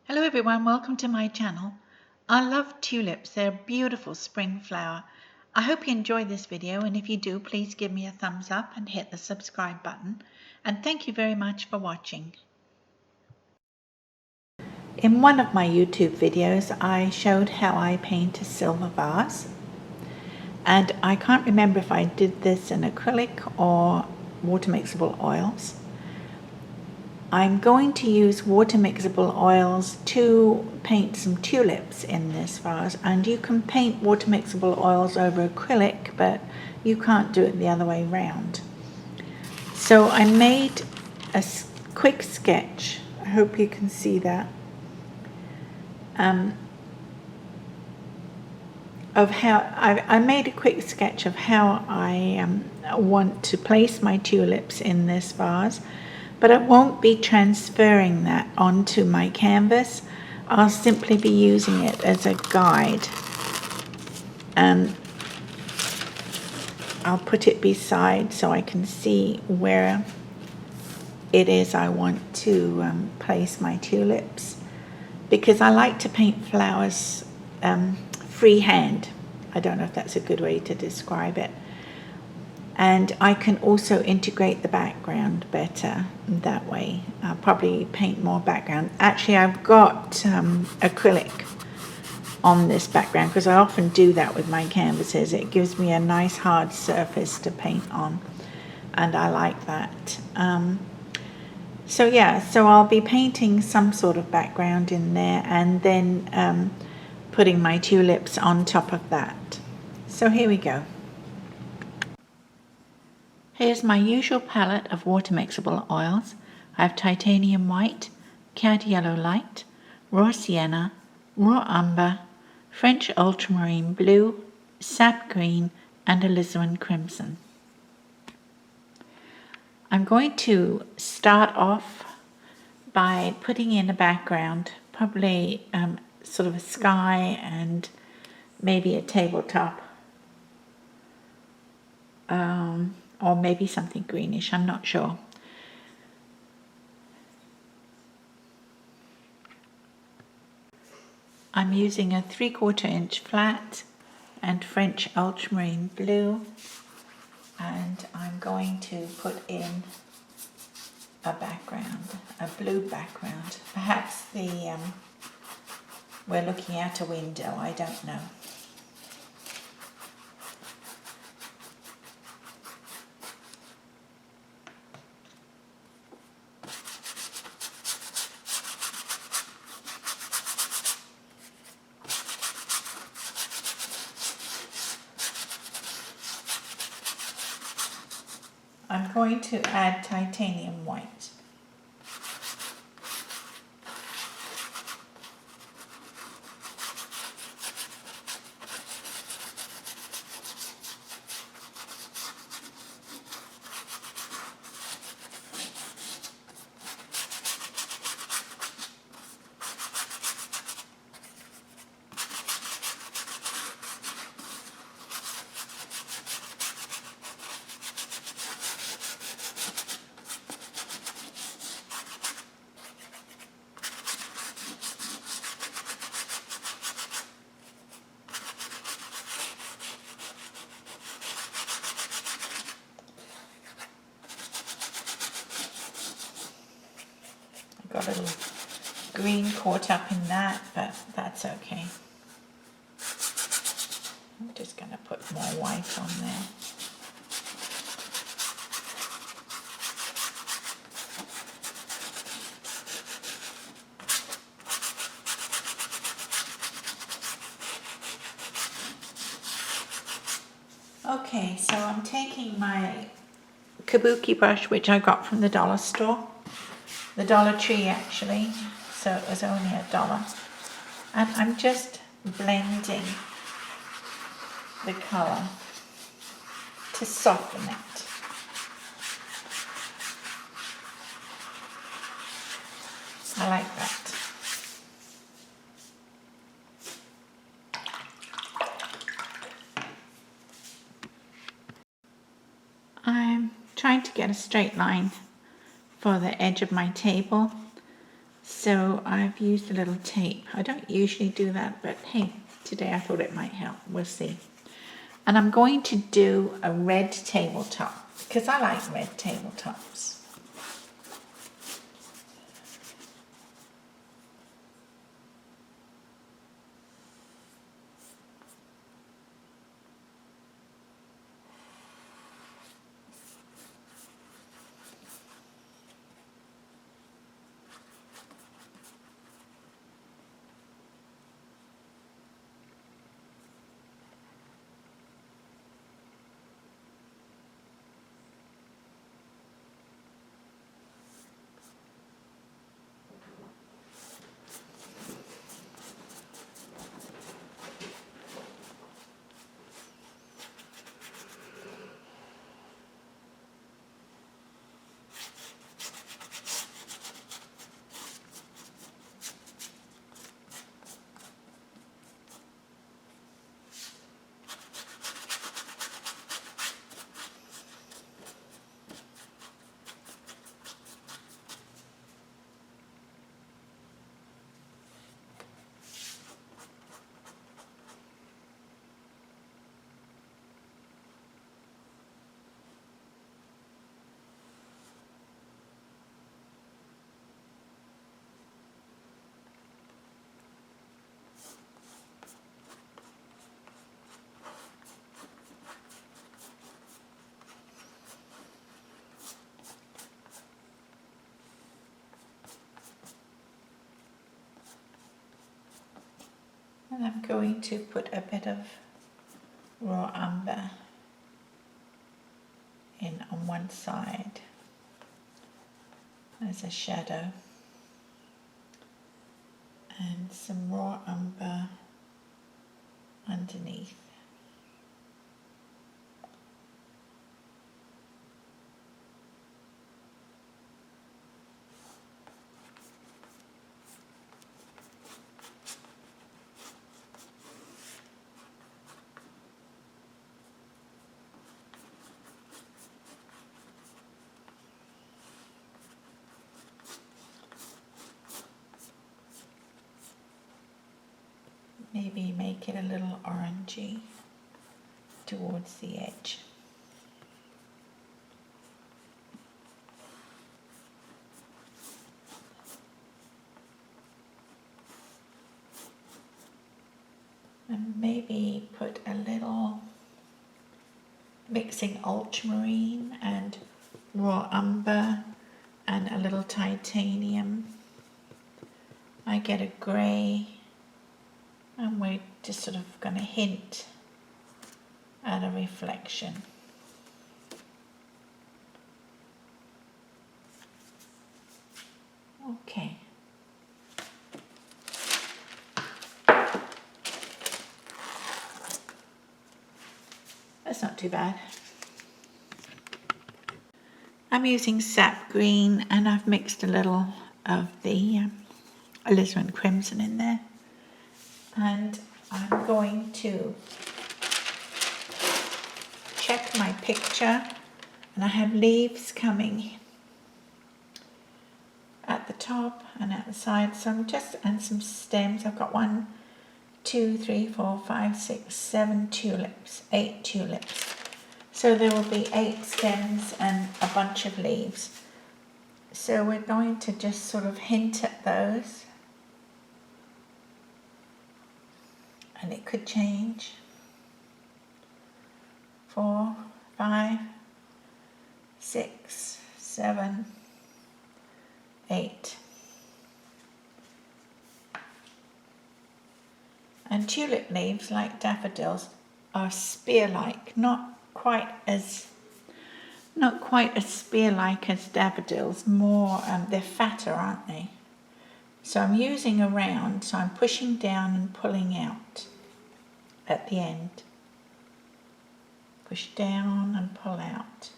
Hello everyone, welcome to my channel. I love tulips, they're a beautiful spring flower. I hope you enjoyed this video, and if you do, please give me a thumbs up and hit the subscribe button. And thank you very much for watching. In one of my YouTube videos, I showed how I paint a silver vase. And I can't remember if I did this in acrylic or water mixable oils. I'm going to use water mixable oils to paint some tulips in this vase, and you can paint water mixable oils over acrylic, but you can't do it the other way around. So I made a quick sketch, I hope you can see that, of how I made a quick sketch of how I want to place my tulips in this vase. But I won't be transferring that onto my canvas. I'll simply be using it as a guide. And I'll put it beside so I can see where it is I want to place my tulips. Because I like to paint flowers freehand. I don't know if that's a good way to describe it. And I can also integrate the background better that way. I'll probably paint more background. Actually, I've got acrylic on this background because I often do that with my canvases. It gives me a nice hard surface to paint on, and I like that. So I'll be painting some sort of background in there and then putting my tulips on top of that. So here we go. Here's my usual palette of water mixable oils. I have titanium white, cad yellow light, raw sienna, raw umber, French ultramarine blue, sap green, and alizarin crimson. I'm going to start off by putting in a background, probably sort of a sky and maybe a tabletop. Or maybe something greenish, I'm not sure. I'm using a 3/4 inch flat and French ultramarine blue, and I'm going to put in a background, a blue background. Perhaps we're looking out a window, I don't know. I'm going to add titanium white. Got a little green caught up in that, but that's okay. I'm just going to put more white on there. Okay, so I'm taking my kabuki brush, which I got from the dollar store. The Dollar Tree actually, so it was only $1. And I'm just blending the colour to soften it. I like that. I'm trying to get a straight line for the edge of my table. So I've used a little tape. I don't usually do that, but hey, today I thought it might help. We'll see. And I'm going to do a red tabletop because I like red tabletops. And I'm going to put a bit of raw umber in on one side as a shadow, and some raw umber underneath. Maybe make it a little orangey towards the edge. And maybe put a little, mixing ultramarine and raw umber and a little titanium. I get a grey, and we're just sort of going to hint at a reflection. Okay. That's not too bad. I'm using sap green, and I've mixed a little of the alizarin crimson in there. And I'm going to check my picture, and I have leaves coming at the top and at the side, so I'm just, and some stems. I've got 1, 2, 3, 4, 5, 6, 7 tulips, 8 tulips. So there will be 8 stems and a bunch of leaves. So we're going to just sort of hint at those. And it could change. 4, 5, 6, 7, 8. And tulip leaves, like daffodils, are spear-like, not quite as spear-like as daffodils. More, they're fatter, aren't they? So I'm using a round, so I'm pushing down and pulling out at the end. Push down and pull out.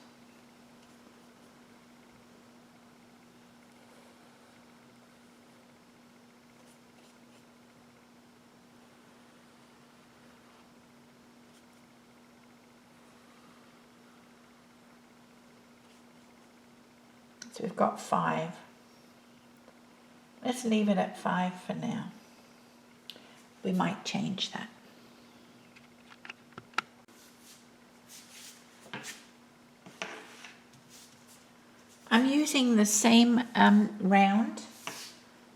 So we've got 5. Let's leave it at 5 for now. We might change that. I'm using the same round,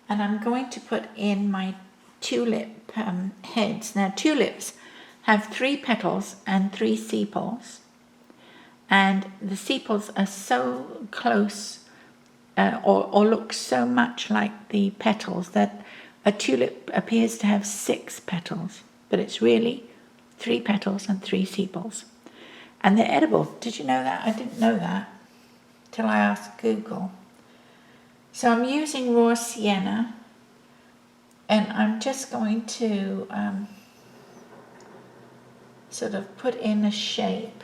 and I'm going to put in my tulip heads. Now tulips have 3 petals and 3 sepals, and the sepals are so close or look so much like the petals that a tulip appears to have 6 petals, but it's really 3 petals and 3 sepals. And they're edible. Did you know that? I didn't know that till I asked Google. So I'm using raw sienna, and I'm just going to sort of put in a shape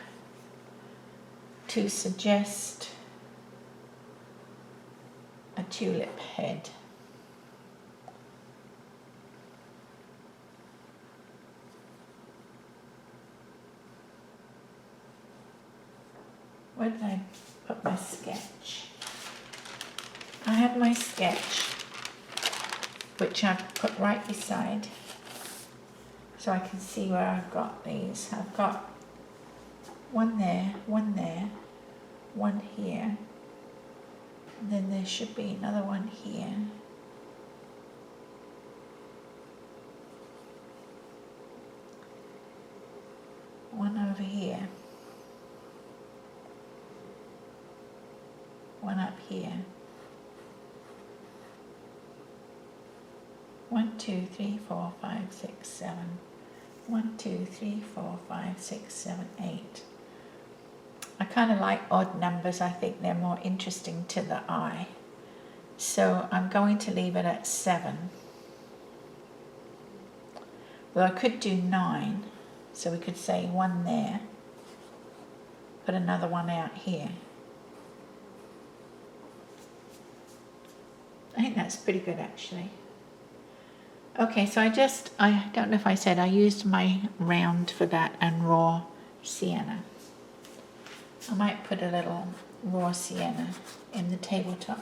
to suggest a tulip head. Where did I put my sketch? I have my sketch, which I've put right beside, so I can see where I've got these. I've got one there, one here, and then there should be another one here. One over here. One up here. 1, 2, 3, 4, 5, 6, 7. 1, 2, 3, 4, 5, 6, 7, 8. I kind of like odd numbers. I think they're more interesting to the eye. So I'm going to leave it at 7. Well, I could do 9. So we could say 1 there. Put another one out here. I think that's pretty good actually. Okay, so I don't know if I said I used my round for that and raw sienna. I might put a little raw sienna in the tabletop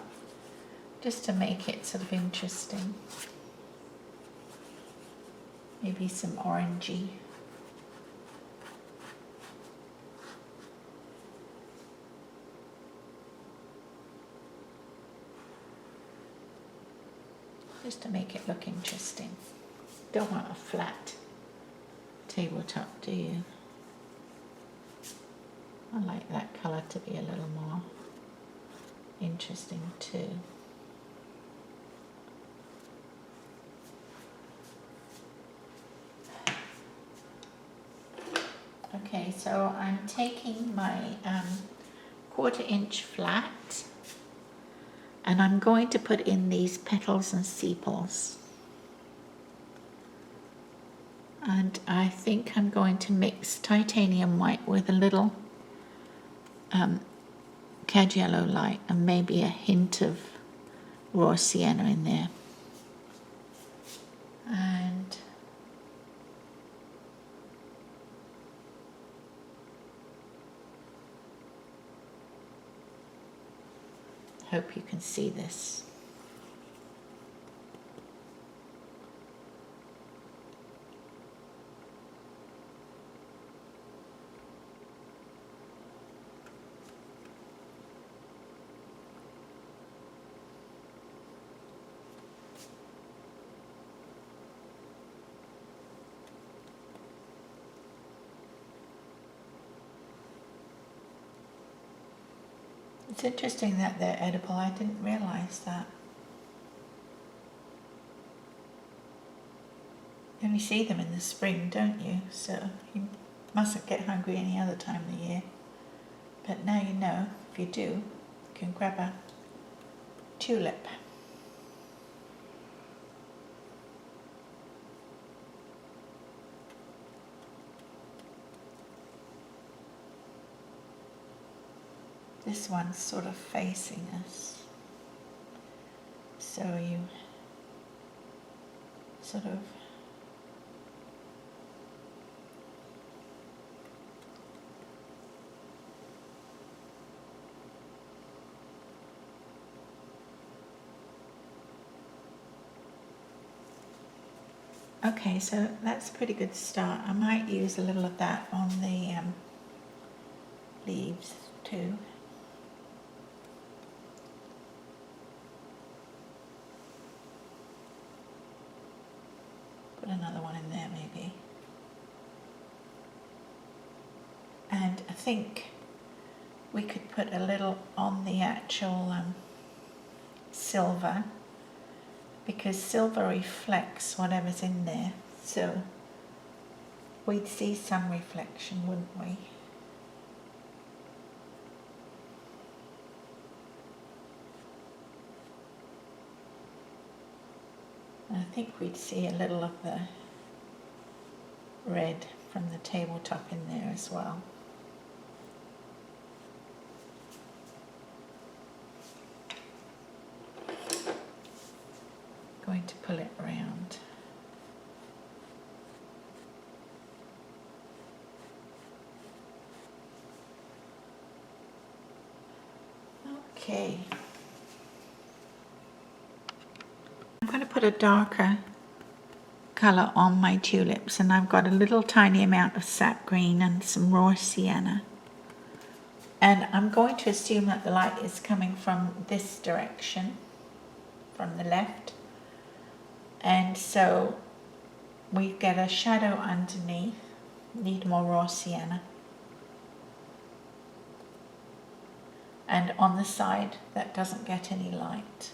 just to make it sort of interesting. Maybe some orangey. Just to make it look interesting. Don't want a flat tabletop, do you? I like that colour to be a little more interesting too. Okay, so I'm taking my 1/4 inch flat, and I'm going to put in these petals and sepals. And I think I'm going to mix titanium white with a little cad yellow light and maybe a hint of raw sienna in there. And hope you can see this. It's interesting that they're edible. I didn't realize that. You only see them in the spring, don't you? So you mustn't get hungry any other time of the year. But now you know, if you do, you can grab a tulip. This one's sort of facing us, so you sort of Okay, so that's a pretty good start. I might use a little of that on the leaves too. Put another one in there maybe. And I think we could put a little on the actual silver, because silver reflects whatever's in there, so we'd see some reflection, wouldn't we? And I think we'd see a little of the red from the tabletop in there as well. Going to pull it round. Okay. I'm going to put a darker colour on my tulips, and I've got a little tiny amount of sap green and some raw sienna. And I'm going to assume that the light is coming from this direction, from the left. And so we get a shadow underneath, need more raw sienna. And on the side that doesn't get any light.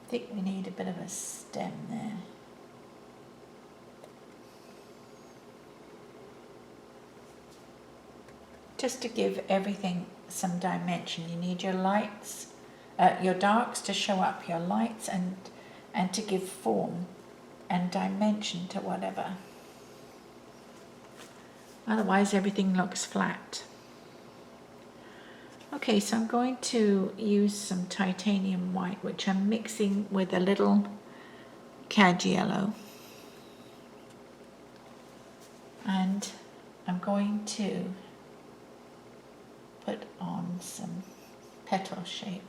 I think we need a bit of a stem there. Just to give everything some dimension, you need your lights, your darks to show up your lights, and to give form and dimension to whatever. Otherwise everything looks flat. Okay, so I'm going to use some titanium white, which I'm mixing with a little cad yellow. And I'm going to put on some petal shape.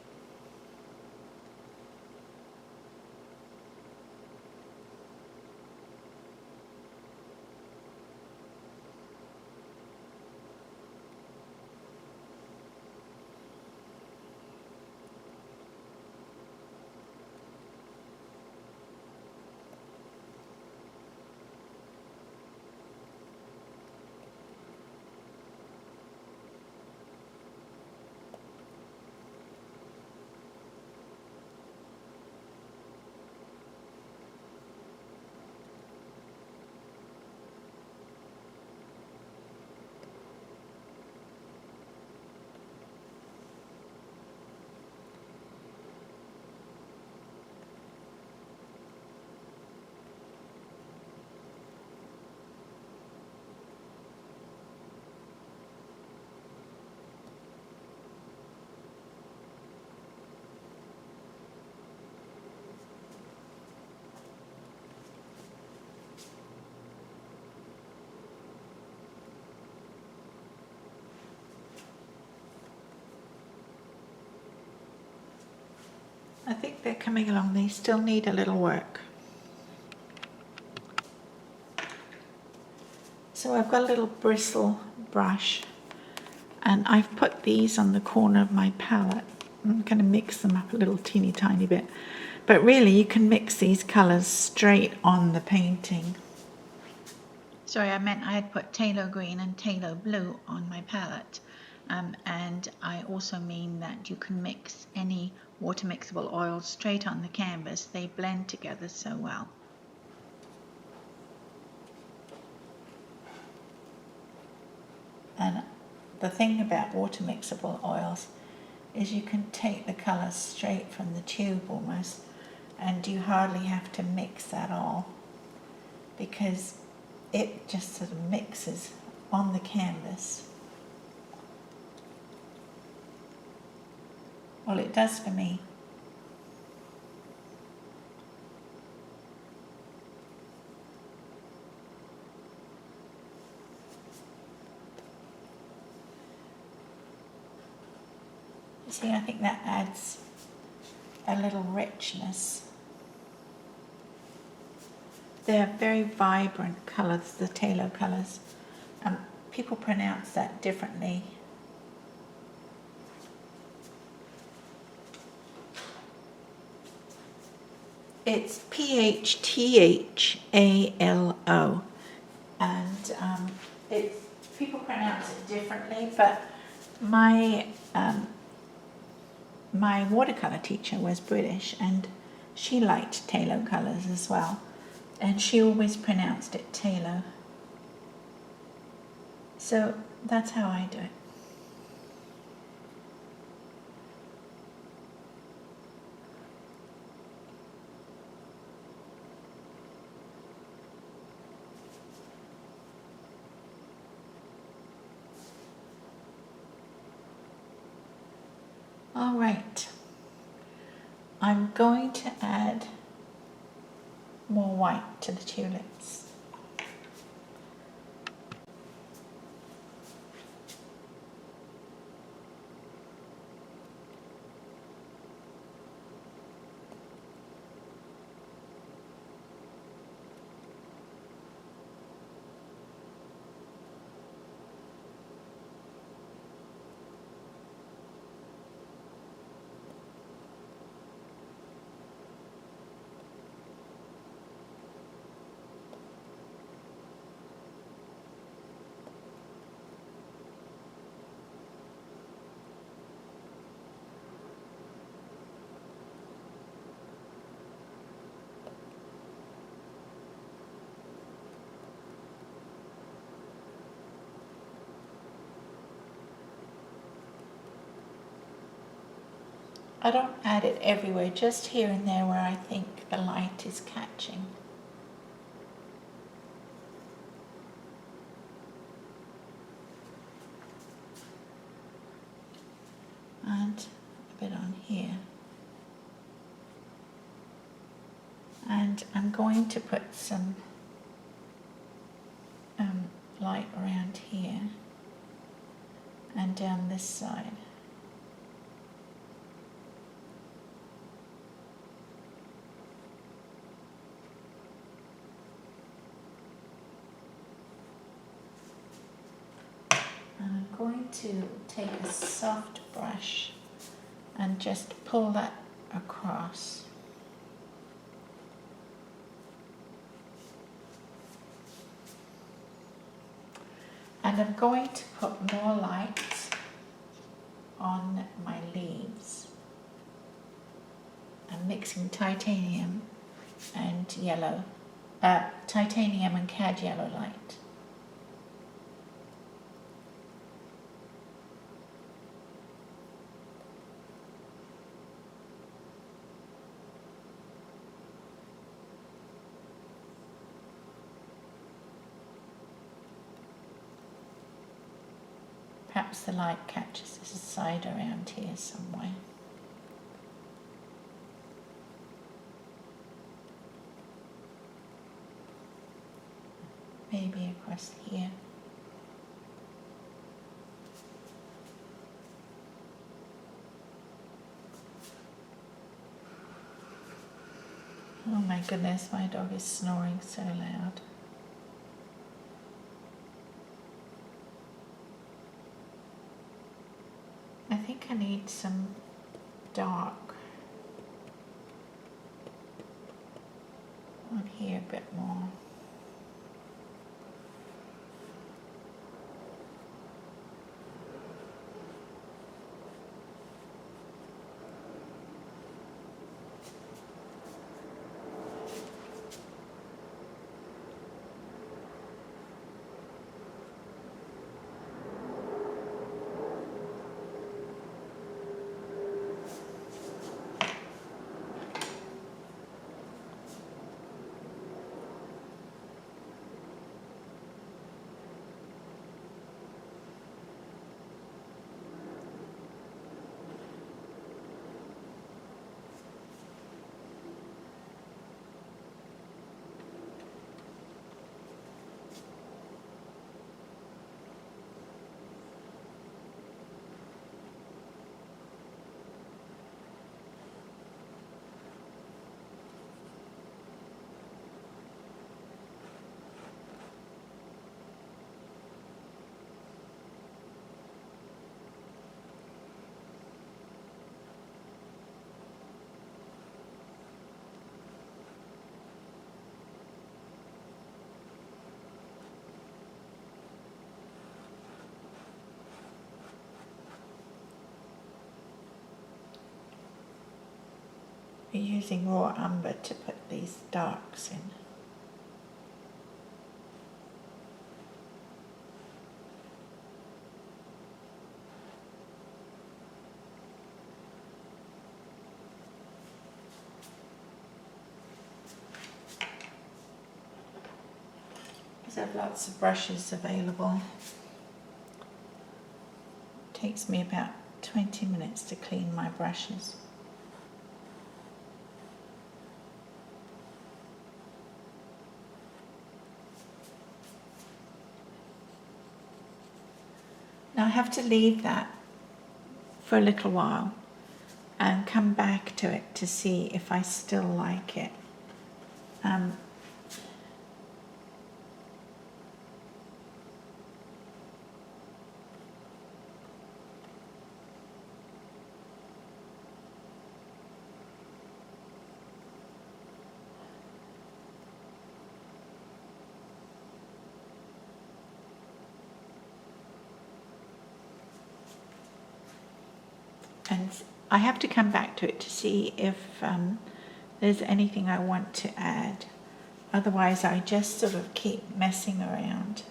I think they're coming along. They still need a little work. So I've got a little bristle brush, and I've put these on the corner of my palette. I'm going to mix them up a little teeny tiny bit. But really you can mix these colours straight on the painting. Sorry, I meant I had put Talo Green and Talo Blue on my palette. And I also mean that you can mix any water mixable oils straight on the canvas. They blend together so well. And the thing about water mixable oils is you can take the colours straight from the tube almost, and you hardly have to mix at all, because it just sort of mixes on the canvas. Well, it does for me. See, I think that adds a little richness. They're very vibrant colours, the Talo colours. People pronounce that differently. It's Phthalo, and people pronounce it differently, but my watercolour teacher was British, and she liked Talo colours as well, and she always pronounced it Talo. So that's how I do it. All right, I'm going to add more white to the tulips. I don't add it everywhere, just here and there where I think the light is catching. And a bit on here. And I'm going to put some light around here and down this side. And I'm going to take a soft brush and just pull that across. And I'm going to put more light on my leaves. I'm mixing titanium and yellow, titanium and cad yellow light. Perhaps the light catches this side around here somewhere. Maybe across here. Oh my goodness, my dog is snoring so loud. I think I need some dark on here a bit more. using raw umber to put these darks in. Because I have lots of brushes available. It takes me about 20 minutes to clean my brushes. Now I have to leave that for a little while and come back to it to see if I still like it. And I have to come back to it to see if there's anything I want to add. Otherwise, I just sort of keep messing around.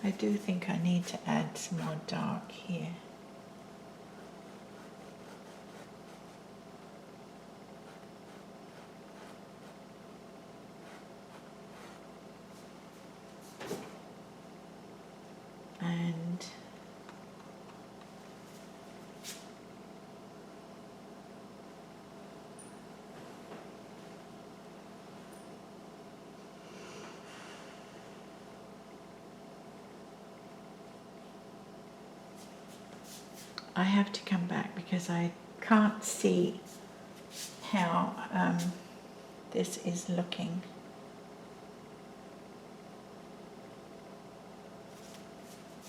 I do think I need to add some more dark here. And I have to come back because I can't see how this is looking.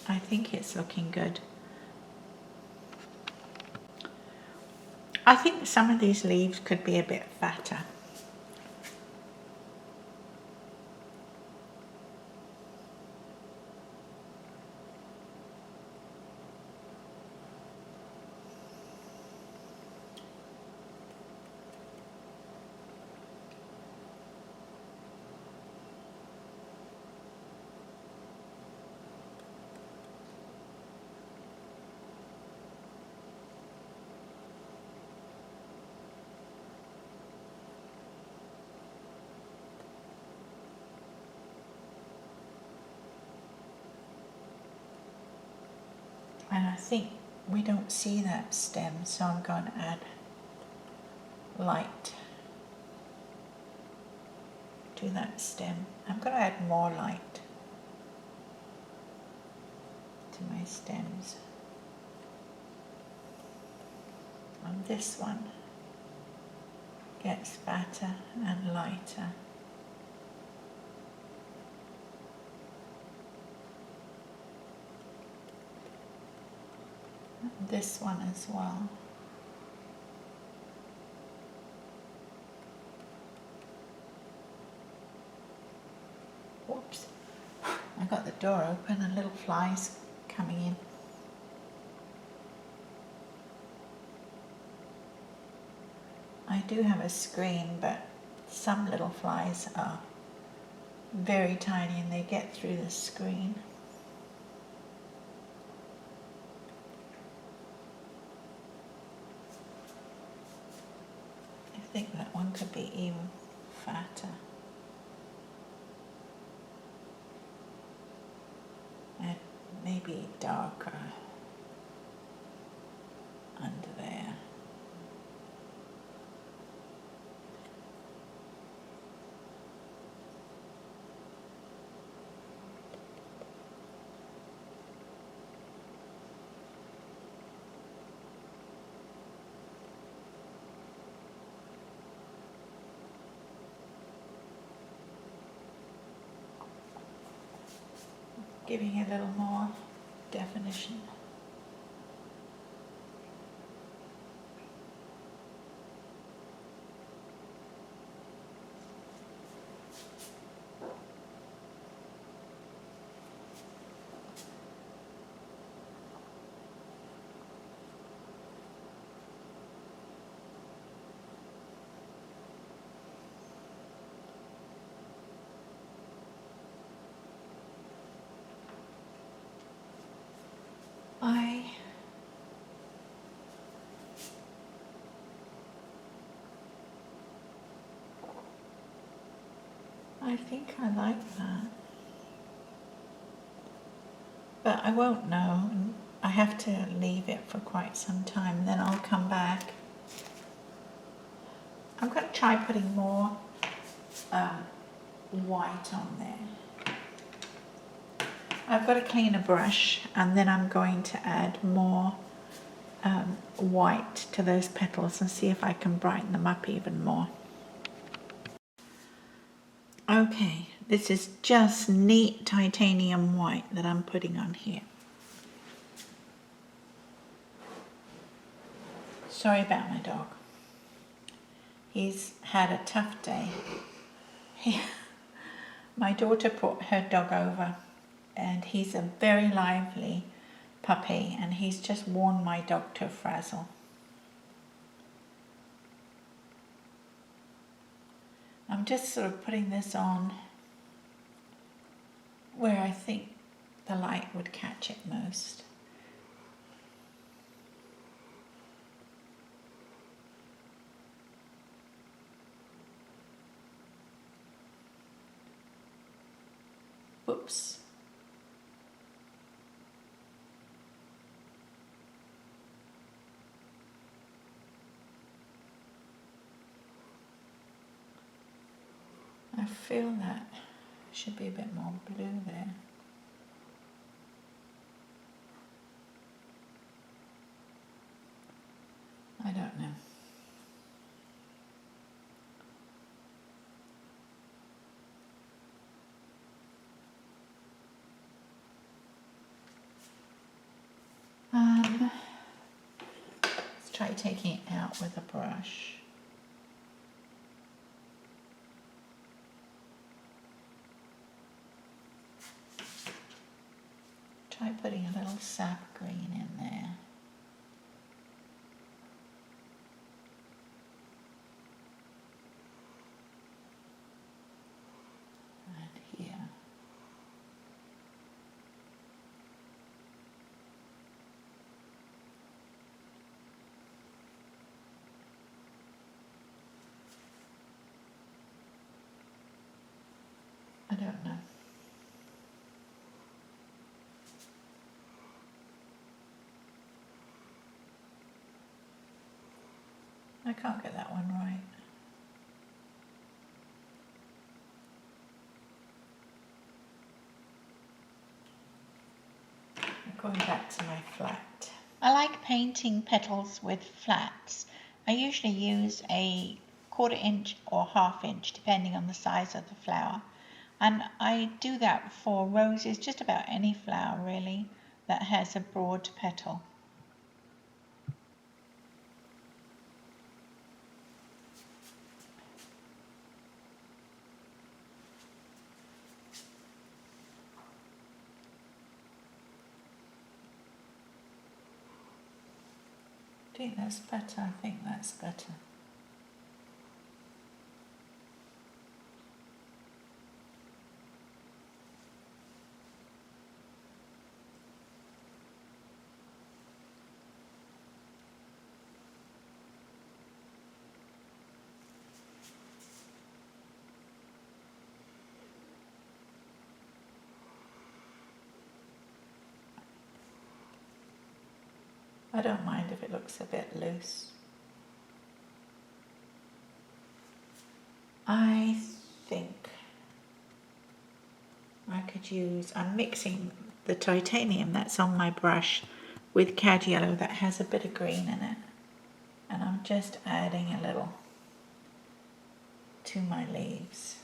I think it's looking good. I think some of these leaves could be a bit fatter. And I think we don't see that stem, so I'm going to add light to that stem. I'm going to add more light to my stems. And this one gets fatter and lighter. This one as well. Whoops, I got the door open and little flies coming in. I do have a screen, but some little flies are very tiny and they get through the screen. I think that one could be even fatter. And maybe darker under there. giving it a little more definition. I think I like that, but I won't know. I have to leave it for quite some time, then I'll come back. I'm going to try putting more white on there. I've got a cleaner brush, and then I'm going to add more white to those petals and see if I can brighten them up even more. Okay, this is just neat titanium white that I'm putting on here. Sorry about my dog. He's had a tough day. My daughter brought her dog over, and he's a very lively puppy, and he's just worn my dog to a frazzle. I'm just sort of putting this on where I think the light would catch it most. Whoops. I feel that should be a bit more blue there. I don't know. Let's try taking it out with a brush. Try putting a little sap green in there. And here. I don't know. I can't get that one right. I'm going back to my flat. I like painting petals with flats. I usually use a 1/4 inch or 1/2 inch, depending on the size of the flower. And I do that for roses, just about any flower really, that has a broad petal. I think that's better. I think that's better. I don't mind if it looks a bit loose. I think I could use, I'm mixing the titanium that's on my brush with cad yellow that has a bit of green in it. And I'm just adding a little to my leaves.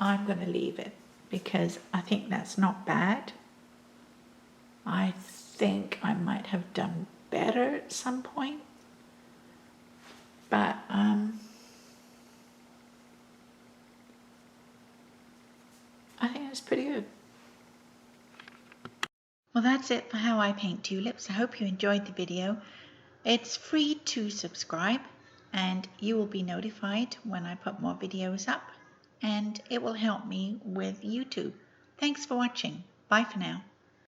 I'm going to leave it because I think that's not bad. I think I might have done better at some point, but I think it's pretty good. Well, that's it for how I paint tulips. I hope you enjoyed the video. It's free to subscribe and you will be notified when I put more videos up, and it will help me with YouTube. Thanks for watching. Bye for now.